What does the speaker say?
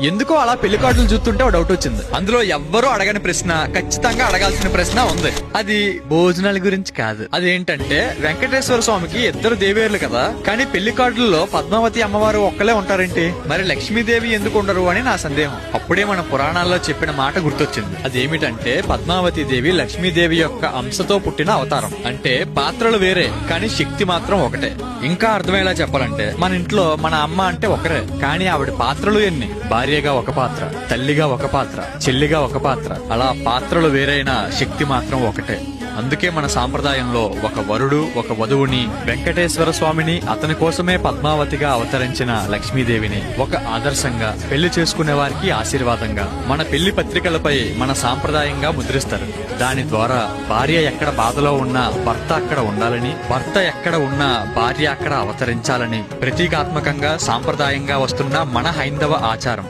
ఎందుకో అలా పెళ్లి కార్డులు చూస్తుంటే డౌట్ వచ్చింది. అందులో ఎవ్వరూ అడగని ప్రశ్న, ఖచ్చితంగా అడగాల్సిన ప్రశ్న ఉంది. అది భోజనాల గురించి కాదు. అదేంటంటే వెంకటేశ్వర స్వామికి ఇద్దరు దేవేర్లు కదా, కానీ పెళ్లి కార్డుల్లో పద్మావతి అమ్మవారు ఒక్కలే ఉంటారేంటి? మరి లక్ష్మీదేవి ఎందుకు ఉండరు అని నా సందేహం. అప్పుడే మన పురాణాల్లో చెప్పిన మాట గుర్తొచ్చింది. అదేమిటంటే పద్మావతి దేవి లక్ష్మీదేవి యొక్క అంశతో పుట్టిన అవతారం. అంటే పాత్రలు వేరే, కానీ శక్తి మాత్రం ఒకటే. ఇంకా అర్థమయ్యేలా చెప్పాలంటే మన ఇంట్లో మన అమ్మ అంటే ఒకరే, కానీ ఆవిడ పాత్రలు ఎన్ని? భార్యగా ఒక పాత్ర, తల్లిగా ఒక పాత్ర, చెల్లిగా ఒక పాత్ర, అలా పాత్రలు వేరైనా శక్తి మాత్రం ఒకటే. అందుకే మన సాంప్రదాయంలో ఒక వరుడు ఒక వధువుని, వెంకటేశ్వర స్వామిని, అతని కోసమే పద్మావతిగా అవతరించిన లక్ష్మీదేవిని ఒక ఆదర్శంగా, పెళ్లి చేసుకునే వారికి ఆశీర్వాదంగా మన పెళ్లి పత్రికలపై మన సాంప్రదాయంగా ముద్రిస్తారు. దాని ద్వారా భార్య ఎక్కడ బాధలో ఉన్నా భర్త అక్కడ ఉండాలని, భర్త ఎక్కడ ఉన్నా భార్య అక్కడ అవతరించాలని ప్రతీకాత్మకంగా సాంప్రదాయంగా వస్తున్న మన హైందవ ఆచారం.